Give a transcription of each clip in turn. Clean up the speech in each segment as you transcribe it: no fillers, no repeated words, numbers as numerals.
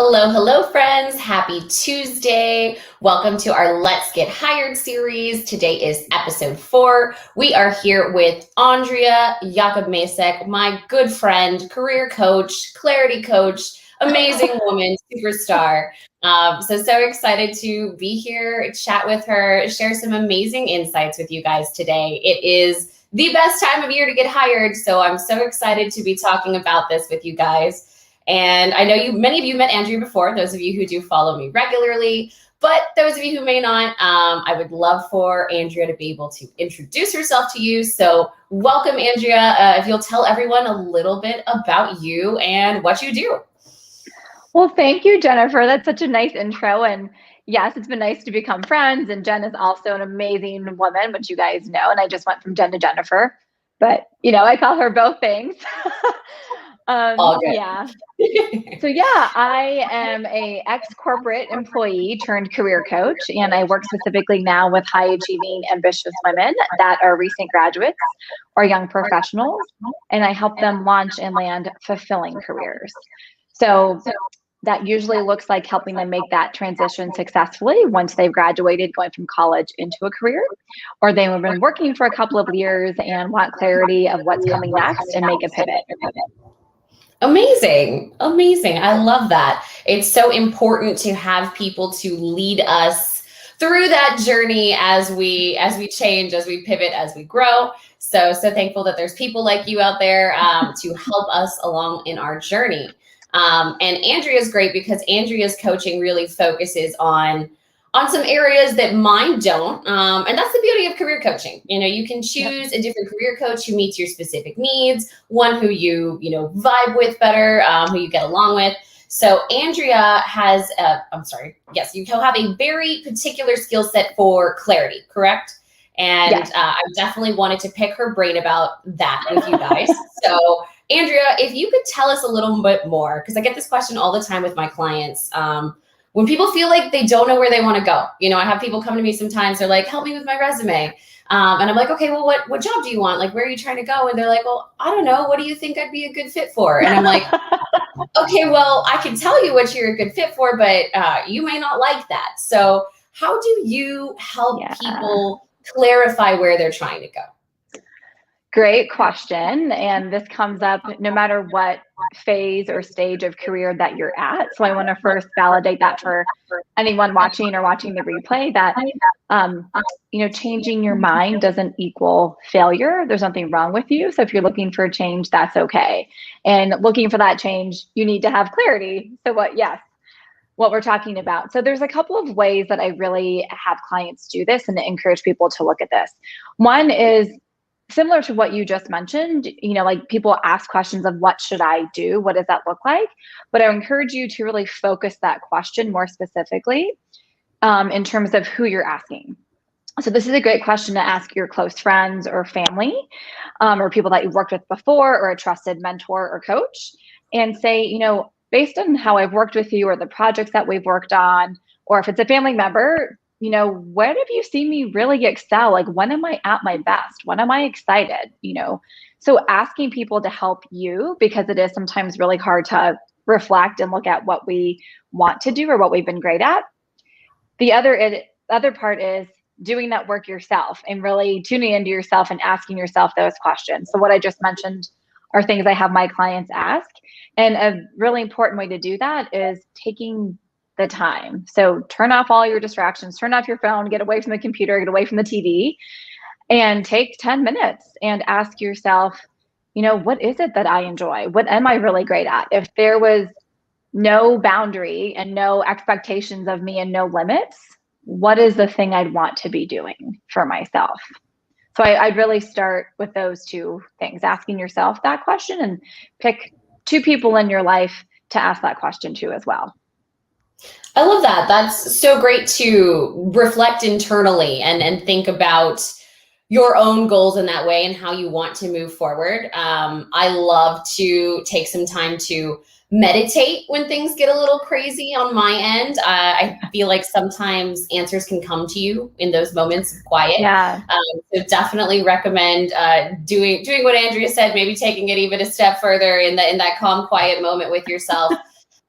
Hello, hello, friends. Happy Tuesday. Welcome to our Let's Get Hired series. Today is episode 4. We are here with Andrea Yacub Macek, my good friend, career coach, clarity coach, amazing woman, superstar. So excited to be here, chat with her, share some amazing insights with you guys today. It is the best time of year to get hired, so I'm so excited to be talking about this with you guys. And I know many of you met Andrea before, those of you who do follow me regularly, but those of you who may not, I would love for Andrea to be able to introduce herself to you. So welcome, Andrea. If you'll tell everyone a little bit about you and what you do. Well, thank you, Jennifer. That's such a nice intro. And yes, it's been nice to become friends. And Jen is also an amazing woman, which you guys know. And I just went from Jen to Jennifer, but I call her both things. All good. Yeah. So I am a ex-corporate employee turned career coach, and I work specifically now with high achieving, ambitious women that are recent graduates or young professionals, and I help them launch and land fulfilling careers. So that usually looks like helping them make that transition successfully once they've graduated, going from college into a career, or they've been working for a couple of years and want clarity of what's coming next and make a pivot. Amazing. I love that. It's so important to have people to lead us through that journey as we change, as we pivot, as we grow. So thankful that there's people like you out there to help us along in our journey. And Andrea's great because Andrea's coaching really focuses on some areas that mine don't. And that's the beauty of career coaching. You can choose a different career coach who meets your specific needs, one who you vibe with better, who you get along with. So Andrea has, you'll have a very particular skill set for clarity, correct? And yes. I definitely wanted to pick her brain about that with you guys. So Andrea, if you could tell us a little bit more, because I get this question all the time with my clients. When people feel like they don't know where they want to go, I have people come to me sometimes, they're like, help me with my resume. And I'm like, okay, well, what job do you want? Like, where are you trying to go? And they're like, well, I don't know. What do you think I'd be a good fit for? And I'm like, okay, well, I can tell you what you're a good fit for, but you may not like that. So how do you help people clarify where they're trying to go? Great question. And this comes up no matter what phase or stage of career that you're at. So I want to first validate that for anyone watching or watching the replay that, changing your mind doesn't equal failure. There's nothing wrong with you. So if you're looking for a change, that's okay. And looking for that change, you need to have clarity. So what we're talking about. So there's a couple of ways that I really have clients do this and to encourage people to look at this. One is similar to what you just mentioned, like people ask questions of what should I do? What does that look like? But I encourage you to really focus that question more specifically in terms of who you're asking. So this is a great question to ask your close friends or family or people that you've worked with before or a trusted mentor or coach and say, based on how I've worked with you or the projects that we've worked on, or if it's a family member, when have you seen me really excel? Like, when am I at my best? When am I excited? So asking people to help you, because it is sometimes really hard to reflect and look at what we want to do or what we've been great at. The other part is doing that work yourself and really tuning into yourself and asking yourself those questions. So what I just mentioned are things I have my clients ask. And a really important way to do that is taking the time. So turn off all your distractions, turn off your phone, get away from the computer, get away from the TV, and take 10 minutes and ask yourself, what is it that I enjoy? What am I really great at? If there was no boundary and no expectations of me and no limits, what is the thing I'd want to be doing for myself? So I'd really start with those two things, asking yourself that question and pick 2 people in your life to ask that question to as well. I love that. That's so great to reflect internally and think about your own goals in that way and how you want to move forward. I love to take some time to meditate when things get a little crazy on my end. I feel like sometimes answers can come to you in those moments of quiet. Yeah. So definitely recommend doing what Andrea said, maybe taking it even a step further in that calm, quiet moment with yourself.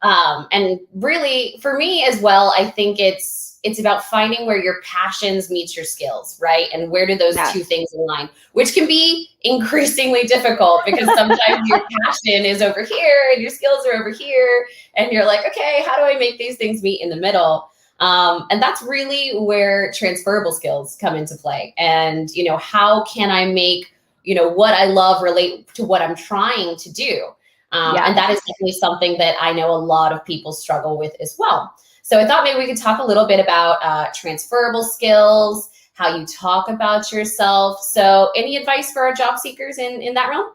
And really, for me as well, I think it's about finding where your passions meet your skills, right? And where do those two things align, which can be increasingly difficult because sometimes your passion is over here and your skills are over here. And you're like, okay, how do I make these things meet in the middle? And that's really where transferable skills come into play. And, how can I make, what I love relate to what I'm trying to do? And that is definitely something that I know a lot of people struggle with as well. So I thought maybe we could talk a little bit about transferable skills, how you talk about yourself. So any advice for our job seekers in that realm?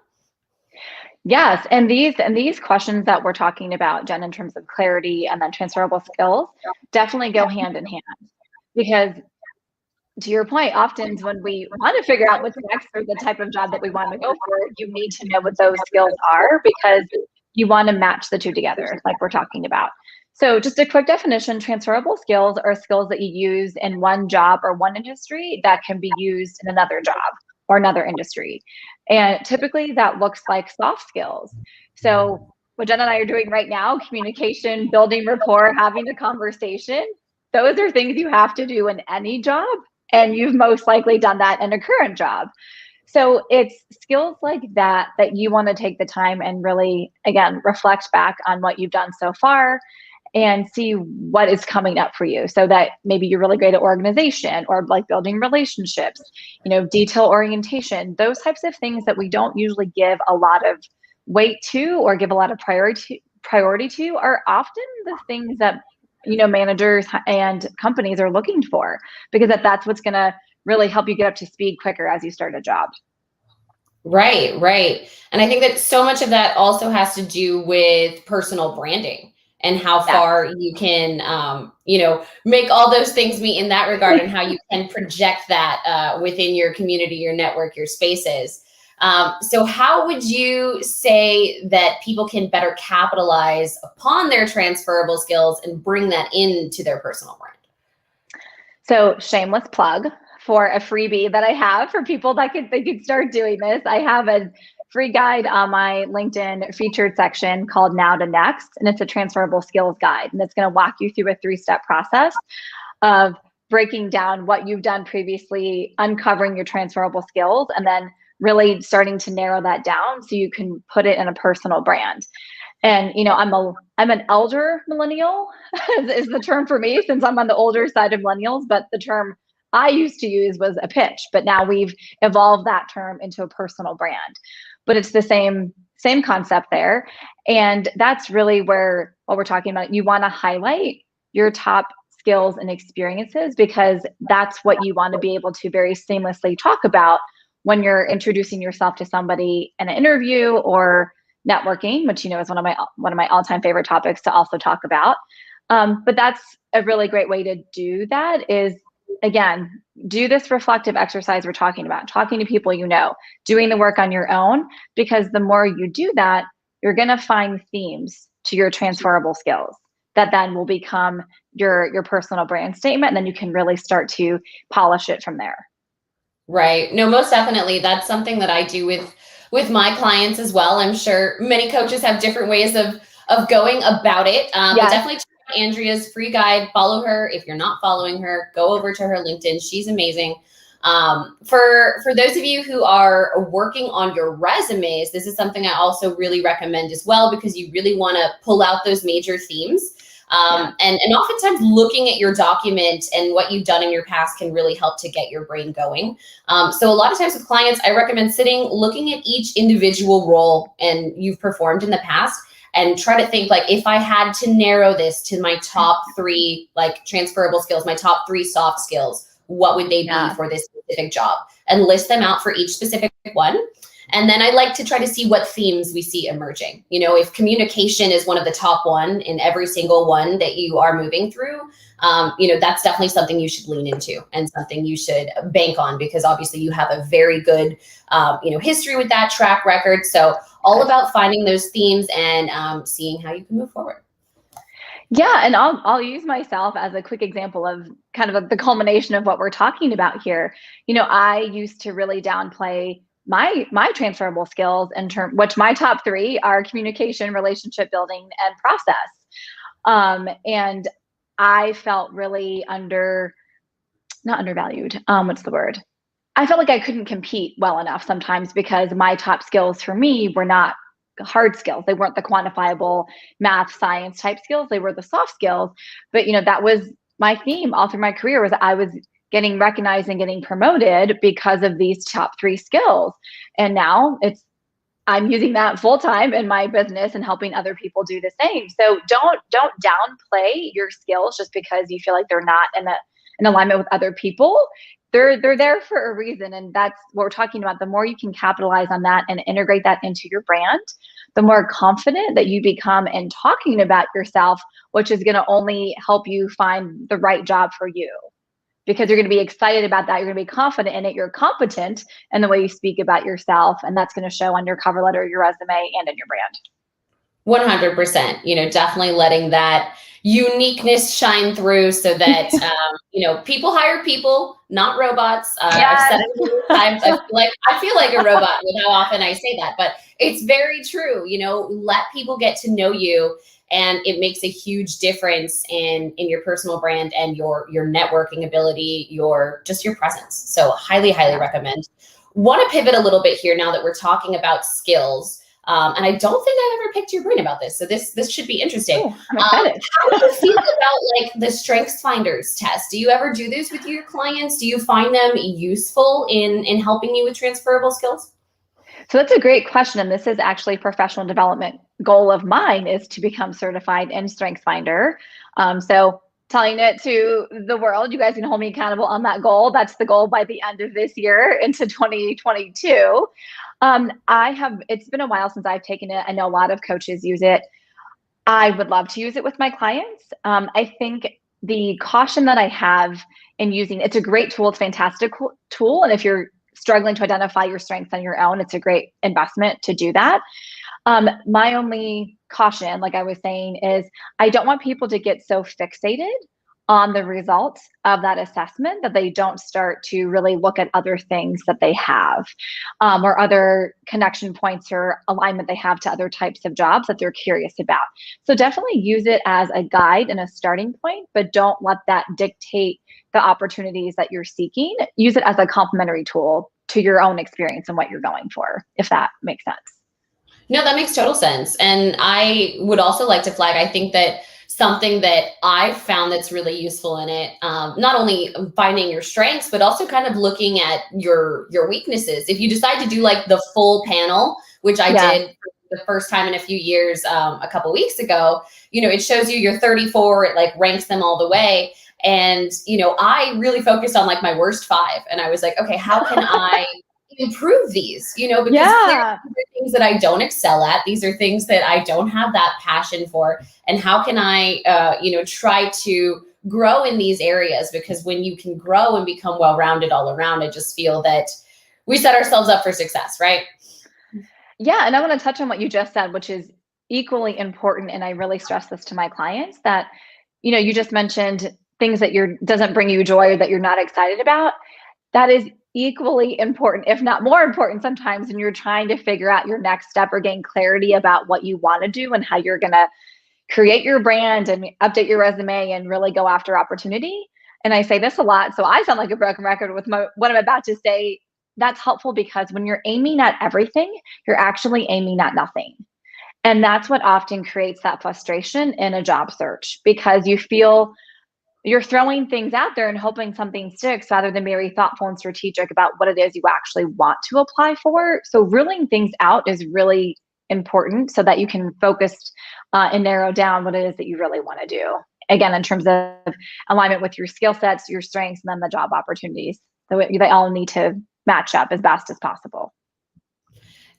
Yes, and these questions that we're talking about, Jen, in terms of clarity and then transferable skills, definitely go hand in hand. Because to your point, often when we want to figure out what's next or the type of job that we want to go for, you need to know what those skills are because you want to match the two together, like we're talking about. So just a quick definition, transferable skills are skills that you use in one job or one industry that can be used in another job or another industry. And typically that looks like soft skills. So what Jen and I are doing right now, communication, building rapport, having a conversation, those are things you have to do in any job. And you've most likely done that in a current job. So it's skills like that you want to take the time and really, again, reflect back on what you've done so far and see what is coming up for you so that maybe you're really great at organization or like building relationships, detail orientation, those types of things that we don't usually give a lot of weight to or give a lot of priority to are often the things that managers and companies are looking for, because that's what's going to really help you get up to speed quicker as you start a job. Right. And I think that so much of that also has to do with personal branding and how far you can, make all those things meet in that regard and how you can project that within your community, your network, your spaces. So how would you say that people can better capitalize upon their transferable skills and bring that into their personal brand? So shameless plug for a freebie that I have for people that they could start doing this. I have a free guide on my LinkedIn featured section called Now to Next, and it's a transferable skills guide. And it's going to walk you through a 3-step process of breaking down what you've done previously, uncovering your transferable skills, and then really starting to narrow that down so you can put it in a personal brand. And I'm an elder millennial is the term for me, since I'm on the older side of millennials, but the term I used to use was a pitch, but now we've evolved that term into a personal brand. But it's the same concept there. And that's really where what we're talking about. You want to highlight your top skills and experiences because that's what you want to be able to very seamlessly talk about when you're introducing yourself to somebody in an interview or networking, which is one of my all-time favorite topics to also talk about. But that's a really great way to do that is, again, do this reflective exercise we're talking about, talking to people doing the work on your own, because the more you do that, you're going to find themes to your transferable skills that then will become your personal brand statement, and then you can really start to polish it from there. Right. No, most definitely. That's something that I do with my clients as well. I'm sure many coaches have different ways of going about it. But definitely check out Andrea's free guide. Follow her. If you're not following her, go over to her LinkedIn. She's amazing. For those of you who are working on your resumes, this is something I also really recommend as well, because you really want to pull out those major themes. And oftentimes looking at your document and what you've done in your past can really help to get your brain going. So a lot of times with clients, I recommend looking at each individual role and you've performed in the past and try to think like, if I had to narrow this to my top 3, like transferable skills, my top 3 soft skills, what would they be for this specific job, and list them out for each specific one. And then I like to try to see what themes we see emerging. If communication is one of the top one in every single one that you are moving through, that's definitely something you should lean into and something you should bank on, because obviously you have a very good, history with that track record. So all about finding those themes and seeing how you can move forward. Yeah, and I'll use myself as a quick example of kind of the culmination of what we're talking about here. I used to really downplay my transferable skills which my top 3 are communication, relationship building, and process. And I felt really not undervalued. What's the word? I felt like I couldn't compete well enough sometimes because my top skills for me were not hard skills. They weren't the quantifiable math, science type skills. They were the soft skills. But that was my theme all through my career, was I was getting recognized and getting promoted because of these top 3 skills. And now I'm using that full time in my business and helping other people do the same. So don't downplay your skills just because you feel like they're not in alignment with other people. They're there for a reason. And that's what we're talking about. The more you can capitalize on that and integrate that into your brand, the more confident that you become in talking about yourself, which is going to only help you find the right job for you. Because you're going to be excited about that. You're going to be confident in it. You're competent in the way you speak about yourself. And that's going to show on your cover letter, your resume, and in your brand. 100%, definitely letting that uniqueness shine through so that, people hire people, not robots. I've said it many times. I feel like a robot with how often I say that, but it's very true. Let people get to know you, and it makes a huge difference in your personal brand and your networking ability, your presence. So highly recommend. Want to pivot a little bit here now that we're talking about skills. And I don't think I've ever picked your brain about this. So this should be interesting. How do you feel about the StrengthsFinders test? Do you ever do this with your clients? Do you find them useful in helping you with transferable skills? So that's a great question. And this is actually a professional development goal of mine, is to become certified in StrengthsFinder. So telling it to the world, you guys can hold me accountable on that goal. That's the goal by the end of this year into 2022. It's been a while since I've taken it. I know a lot of coaches use it. I would love to use it with my clients. I think the caution that I have in using it's a great tool. It's a fantastic tool. And if you're struggling to identify your strengths on your own, it's a great investment to do that. My only caution, like I was saying, is I don't want people to get so fixated on the results of that assessment that they don't start to really look at other things that they have, or other connection points or alignment they have to other types of jobs that they're curious about. So definitely use it as a guide and a starting point, but don't let that dictate the opportunities that you're seeking. Use it as a complementary tool to your own experience and what you're going for, if that makes sense. No, that makes total sense. And I would also like to flag, I think that something that I've found that's really useful in it, not only finding your strengths, but also kind of looking at your weaknesses. If you decide to do the full panel, which I did for the first time in a few years, a couple weeks ago, it shows you your 34, it ranks them all the way. And, I really focused on my worst 5. And I was like, okay, how can I improve these, because clearly these are things that I don't excel at. These are things that I don't have that passion for. And how can I, try to grow in these areas? Because when you can grow and become well-rounded all around, I just feel that we set ourselves up for success, right? Yeah. And I want to touch on what you just said, which is equally important. And I really stress this to my clients that, you just mentioned things that doesn't bring you joy or that you're not excited about. That is equally important, if not more important sometimes, when you're trying to figure out your next step or gain clarity about what you want to do and how you're going to create your brand and update your resume and really go after opportunity. And I say this a lot, so I sound like a broken record with what I'm about to say. That's helpful because when you're aiming at everything, you're actually aiming at nothing. And that's what often creates that frustration in a job search, because you feel you're throwing things out there and hoping something sticks rather than very thoughtful and strategic about what it is you actually want to apply for. So ruling things out is really important so that you can focus and narrow down what it is that you really want to do. Again, in terms of alignment with your skill sets, your strengths, and then the job opportunities. So they all need to match up as best as possible.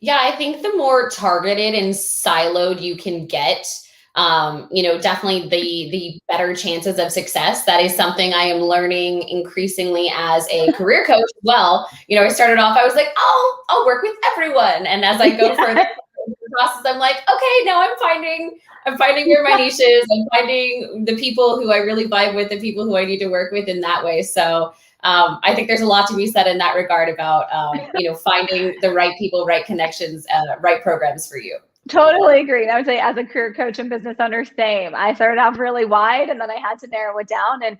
Yeah, I think the more targeted and siloed you can get, definitely the better chances of success. That is something I am learning increasingly as a career coach as well. I started off, I was like, oh, I'll work with everyone. And as I go further through the process, I'm like, okay, now I'm finding where my niche is. I'm finding the people who I really vibe with, the people who I need to work with in that way. So I think there's a lot to be said in that regard about, finding the right people, right connections, right programs for you. Totally agree. I would say as a career coach and business owner, same. I started off really wide and then I had to narrow it down. And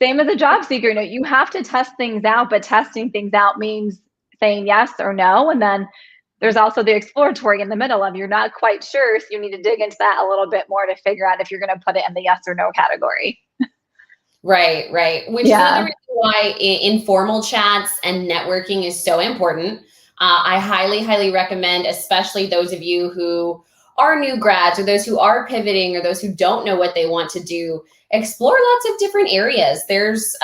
same as a job seeker, you have to test things out, but testing things out means saying yes or no. And then there's also the exploratory in the middle of you're not quite sure. So you need to dig into that a little bit more to figure out if you're going to put it in the yes or no category. Right, right. Which is another reason why informal chats and networking is so important. I highly, highly recommend, especially those of you who are new grads or those who are pivoting or those who don't know what they want to do, explore lots of different areas. There's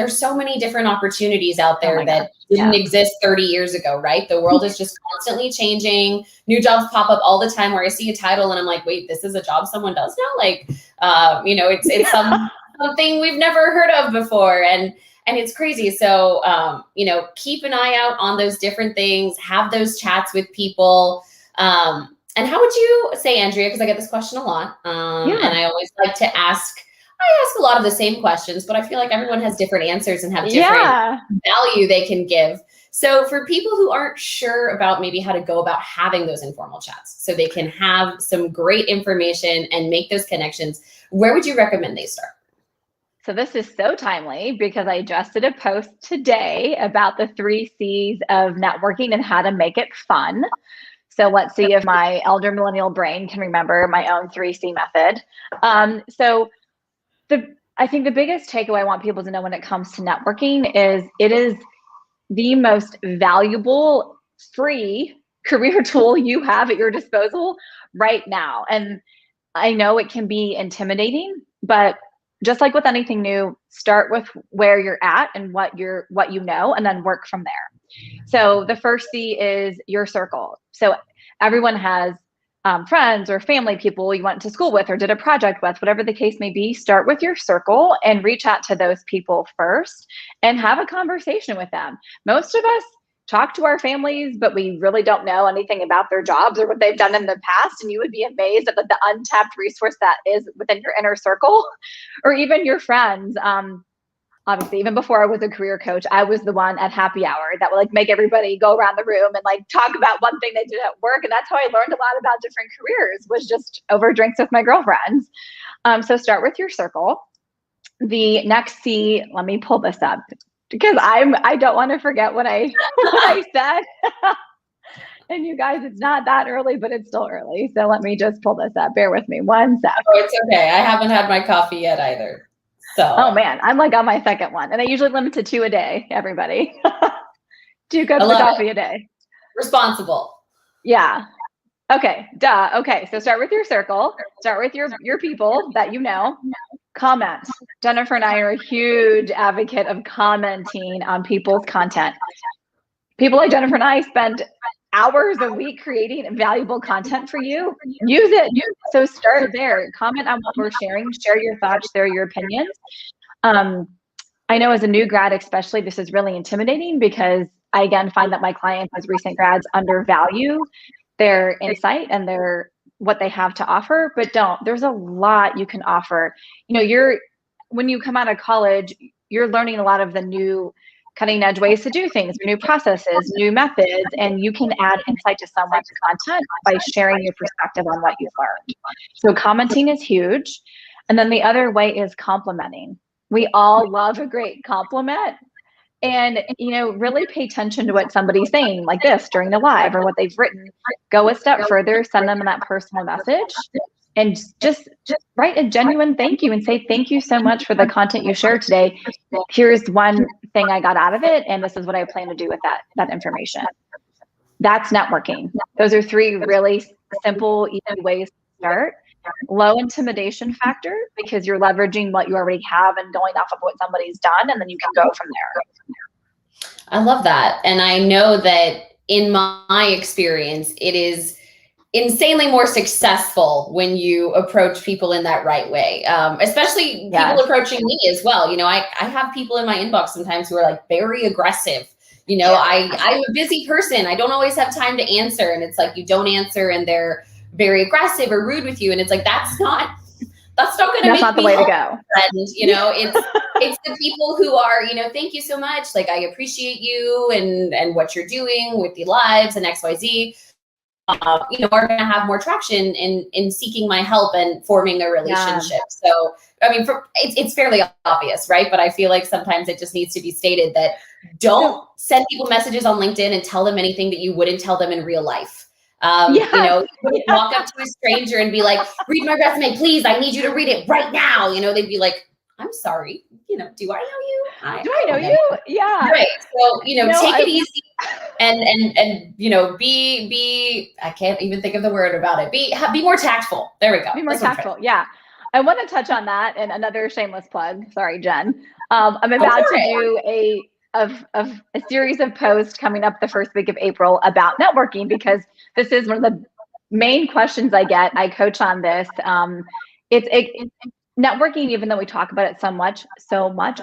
so many different opportunities out there that didn't exist 30 years ago, right? The world is just constantly changing. New jobs pop up all the time where I see a title and I'm like, wait, this is a job someone does now? Like, it's something we've never heard of before. And it's crazy. So, keep an eye out on those different things, have those chats with people. And how would you say, Andrea, because I get this question a lot, and I always like to I ask a lot of the same questions, but I feel like everyone has different answers and have different value they can give. So for people who aren't sure about maybe how to go about having those informal chats so they can have some great information and make those connections, where would you recommend they start? So this is so timely because I just did a post today about the 3 C's of networking and how to make it fun. So let's see if my elder millennial brain can remember my own 3C method. I think the biggest takeaway I want people to know when it comes to networking is it is the most valuable free career tool you have at your disposal right now. And I know it can be intimidating, but just like with anything new, start with where you're at and what you know, and then work from there. So the first C is your circle. So everyone has friends or family, people you went to school with or did a project with, whatever the case may be. Start with your circle and reach out to those people first and have a conversation with them. Most of us talk to our families, but we really don't know anything about their jobs or what they've done in the past. And you would be amazed at the untapped resource that is within your inner circle or even your friends. Obviously, even before I was a career coach, I was the one at happy hour that would make everybody go around the room and talk about one thing they did at work. And that's how I learned a lot about different careers, was just over drinks with my girlfriends. So start with your circle. The next C, let me pull this up because I don't want to forget what I said. And you guys, it's not that early, but it's still early. So let me just pull this up. Bear with me 1 sec. Oh, it's okay. I haven't had my coffee yet either. So. Oh man, I'm on my second one, and I usually limit to 2 a day. Everybody, 2 cups of coffee a day. Responsible. Yeah. Okay. Duh. Okay. So start with your circle. Start with your people that you know. Comment. Jennifer and I are a huge advocate of commenting on people's content. People like Jennifer and I spend hours a week creating valuable content for you. Use it. So start there. Comment on what we're sharing. Share your thoughts. Share your opinions. I know as a new grad, especially, this is really intimidating because I, again, find that my clients as recent grads undervalue their insight and what they have to offer, but there's a lot you can offer. When you come out of college, you're learning a lot of the new cutting edge ways to do things, new processes, new methods, and you can add insight to someone's content by sharing your perspective on what you've learned. So commenting is huge. And then the other way is complimenting. We all love a great compliment. And, really pay attention to what somebody's saying like this during the live or what they've written. Go a step further, send them that personal message, and just write a genuine thank you and say, thank you so much for the content you shared today. Here's one thing I got out of it, and this is what I plan to do with that information. That's networking. Those are 3 really simple, easy ways to start. Low intimidation factor because you're leveraging what you already have and going off of what somebody's done, and then you can go from there. I love that. And I know that in my experience, it is insanely more successful when you approach people in that right way. Especially people approaching me as well. I have people in my inbox sometimes who are very aggressive. I'm a busy person. I don't always have time to answer. And it's you don't answer and they're very aggressive or rude with you. And it's that's not going to make not the way to go. It's the people who are, thank you so much. I appreciate you and what you're doing with the lives and XYZ. are going to have more traction in seeking my help and forming a relationship. Yeah. So, I mean, it's fairly obvious, right? But I feel like sometimes it just needs to be stated that don't send people messages on LinkedIn and tell them anything that you wouldn't tell them in real life. Walk up to a stranger and be like, read my resume, please. I need you to read it right now. They'd be like, I'm sorry. Do I know you? Do I know you? Yeah. Right. So, take it easy and be, I can't even think of the word about it. Be more tactful. There we go. Be more tactful. Yeah. I want to touch on that, and another shameless plug. Sorry, Jen. I'm about to do a series of posts coming up the first week of April about networking, because this is one of the main questions I get. I coach on this. It's networking, even though we talk about it so much,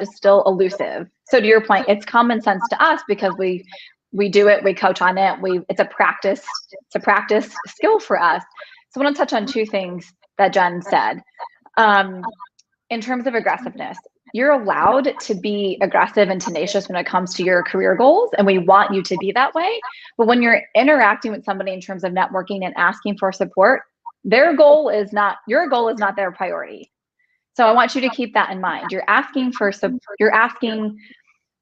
is still elusive. So to your point, it's common sense to us because we do it, we coach on it. It's a practice skill for us. So I want to touch on two things that Jen said. In terms of aggressiveness, you're allowed to be aggressive and tenacious when it comes to your career goals, and we want you to be that way. But when you're interacting with somebody in terms of networking and asking for support, your goal is not their priority. So I want you to keep that in mind. You're asking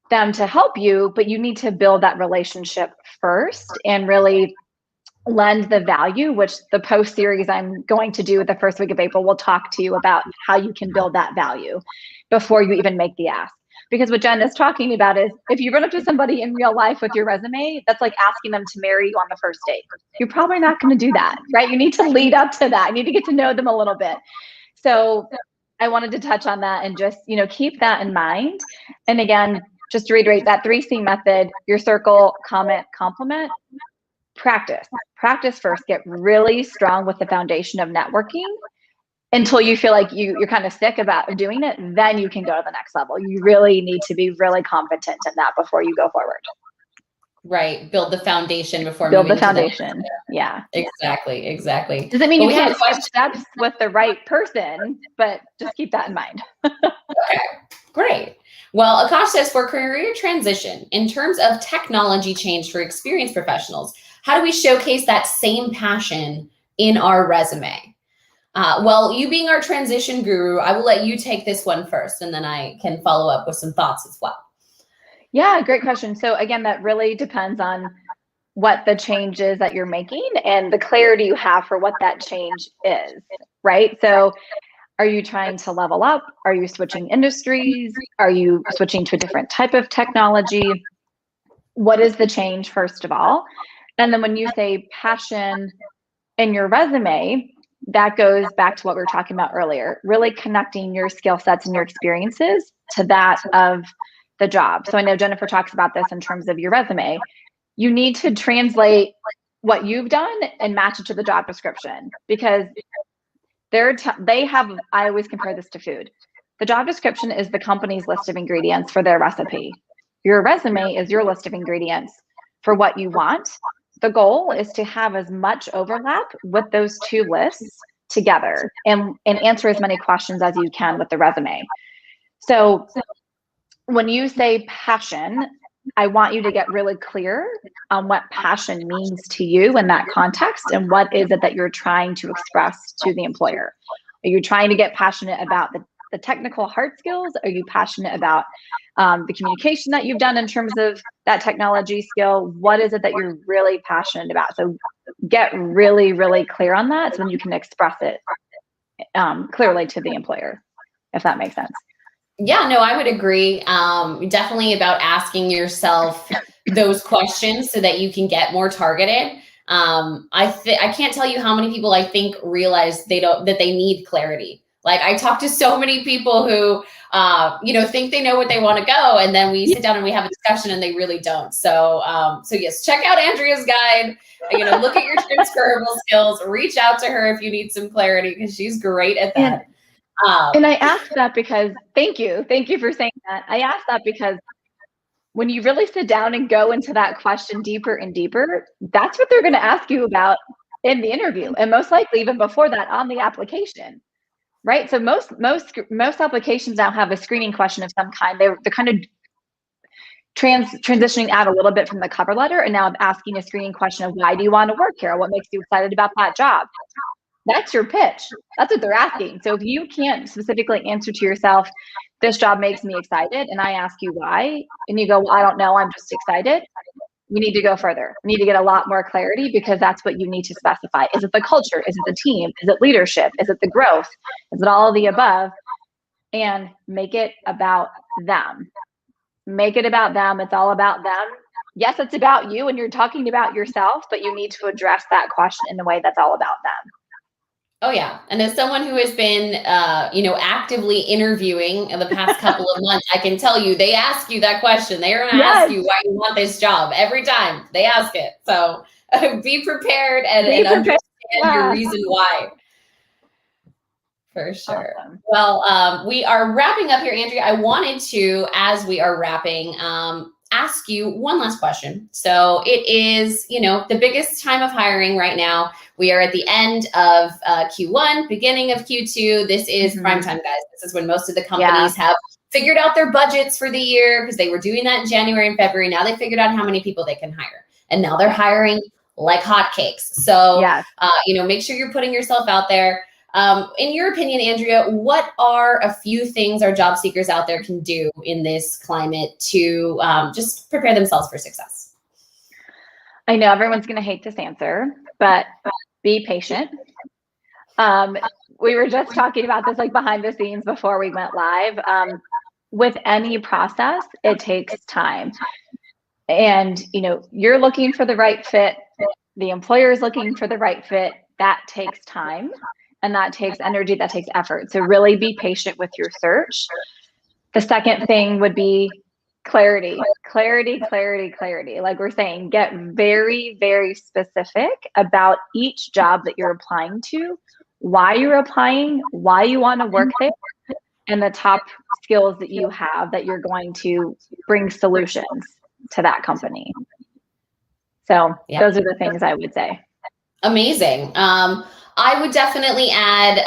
them to help you, but you need to build that relationship first and really lend the value, which the post series I'm going to do the first week of April will talk to you about how you can build that value before you even make the ask. Because what Jen is talking about is, if you run up to somebody in real life with your resume, that's like asking them to marry you on the first date. You're probably not going to do that, right? You need to lead up to that. You need to get to know them a little bit. So I wanted to touch on that and just, keep that in mind. And again, just to reiterate that 3C method: your circle, comment, compliment. Practice first. Get really strong with the foundation of networking until you feel like you're kind of sick about doing it. Then you can go to the next level. You really need to be really competent in that before you go forward. Right. Build the foundation before build the foundation. Yeah. Exactly. Doesn't mean you can't skip steps with the right person, but just keep that in mind. Okay. Great. Well, Akash says, for career transition, in terms of technology change for experienced professionals, how do we showcase that same passion in our resume? Well, you being our transition guru, I will let you take this one first, and then I can follow up with some thoughts as well. Yeah, great question. So again, that really depends on what the change is that you're making and the clarity you have for what that change is, right? So are you trying to level up? Are you switching industries? Are you switching to a different type of technology? What is the change, first of all? And then when you say passion in your resume, that goes back to what we were talking about earlier, really connecting your skill sets and your experiences to that of the job. So I know Jennifer talks about this in terms of your resume. You need to translate what you've done and match it to the job description, because I always compare this to food. The job description is the company's list of ingredients for their recipe. Your resume is your list of ingredients for what you want. The goal is to have as much overlap with those two lists together and answer as many questions as you can with the resume. So when you say passion, I want you to get really clear on what passion means to you in that context, and what is it that you're trying to express to the employer. Are you trying to get passionate about the technical hard skills? Are you passionate about the communication that you've done in terms of that technology skill? What is it that you're really passionate about? So get really, really clear on that, so then you can express it clearly to the employer, if that makes sense. Yeah, no, I would agree. Definitely about asking yourself those questions so that you can get more targeted. I can't tell you how many people I think realize that they need clarity. Like, I talk to so many people who, think they know what they want to go, and then we sit down and we have a discussion and they really don't. So yes, check out Andrea's guide, look at your transferable skills, reach out to her if you need some clarity, because she's great at that. And I ask that because, thank you for saying that. I ask that because when you really sit down and go into that question deeper and deeper, that's what they're going to ask you about in the interview, and most likely even before that on the application, right? So most applications now have a screening question of some kind. They're kind of transitioning out a little bit from the cover letter, and now I'm asking a screening question of why do you want to work here? What makes you excited about that job? That's your pitch. That's what they're asking. So if you can't specifically answer to yourself, this job makes me excited, and I ask you why, and you go, well, I don't know, I'm just excited. We need to go further. We need to get a lot more clarity, because that's what you need to specify. Is it the culture? Is it the team? Is it leadership? Is it the growth? Is it all of the above? And make it about them. Make it about them. It's all about them. Yes, it's about you and you're talking about yourself, but you need to address that question in a way that's all about them. Oh yeah. And as someone who has been, actively interviewing in the past couple of months, I can tell you, they ask you that question. They are going to ask you why you want this job every time they ask it. So be prepared and understand your reason why. For sure. Awesome. Well, we are wrapping up here, Andrea. I wanted to, as we are wrapping, ask you one last question. So it is, the biggest time of hiring right now. We are at the end of Q1, beginning of Q2. This is prime time, guys. This is when most of the companies have figured out their budgets for the year, because they were doing that in January and February. Now they figured out how many people they can hire. And now they're hiring like hotcakes. So, make sure you're putting yourself out there. In your opinion, Andrea, what are a few things our job seekers out there can do in this climate to just prepare themselves for success? I know everyone's going to hate this answer, but be patient. We were just talking about this like behind the scenes before we went live. With any process, it takes time. And, you're looking for the right fit. The employer is looking for the right fit. That takes time. And that takes energy, that takes effort. So really be patient with your search. The second thing would be clarity. Like we're saying, get very, very specific about each job that you're applying to, why you're applying, why you want to work there, and the top skills that you have that you're going to bring solutions to that company. So those are the things I would say. Amazing. I would definitely add,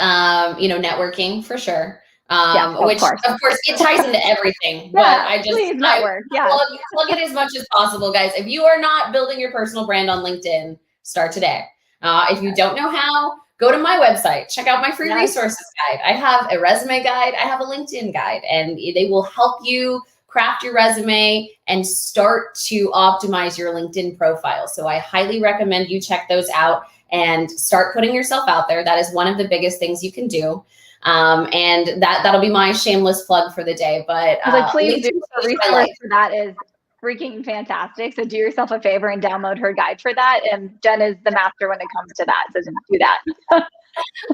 networking for sure. Which of course it ties into everything, but I plug it as much as possible, guys. If you are not building your personal brand on LinkedIn, start today. If you don't know how, go to my website, check out my free resources guide. I have a resume guide. I have a LinkedIn guide, and they will help you craft your resume and start to optimize your LinkedIn profile. So I highly recommend you check those out and start putting yourself out there. That is one of the biggest things you can do. And that'll be my shameless plug for the day. But please do. The resource for that is freaking fantastic. So do yourself a favor and download her guide for that. And Jen is the master when it comes to that. So do that.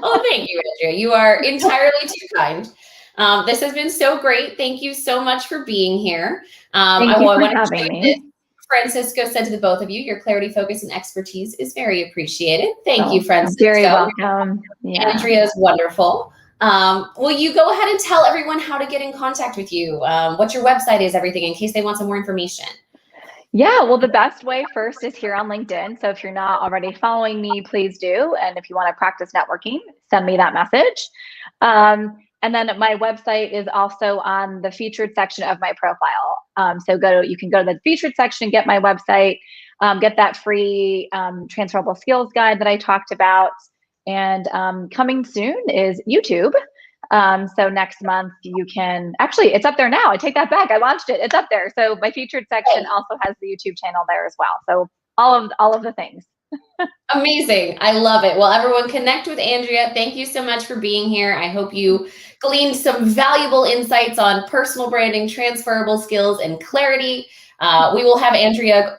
Oh, thank you, Andrea. You are entirely too kind. This has been so great. Thank you so much for being here. Thank you for having me. Francisco said to the both of you, your clarity, focus, and expertise is very appreciated. Thank you, Francisco. Very welcome. Yeah. Andrea is wonderful. Will you go ahead and tell everyone how to get in contact with you, what your website is, everything, in case they want some more information? Yeah, well, the best way first is here on LinkedIn. So if you're not already following me, please do. And if you want to practice networking, send me that message. And then my website is also on the featured section of my profile. So you can go to the featured section, get my website, get that free transferable skills guide that I talked about. And coming soon is YouTube. So next month you can, actually it's up there now. I take that back. I launched it. It's up there. So my featured section also has the YouTube channel there as well. So all of the things. Amazing. I love it. Well, everyone, connect with Andrea. Thank you so much for being here. I hope you gleaned some valuable insights on personal branding, transferable skills, and clarity. We will have Andrea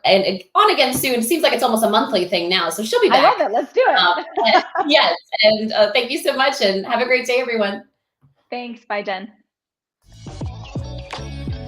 on again soon. It seems like it's almost a monthly thing now, so she'll be back. I love it. Let's do it. Yes. And thank you so much, and have a great day, everyone. Thanks. Bye, Jen.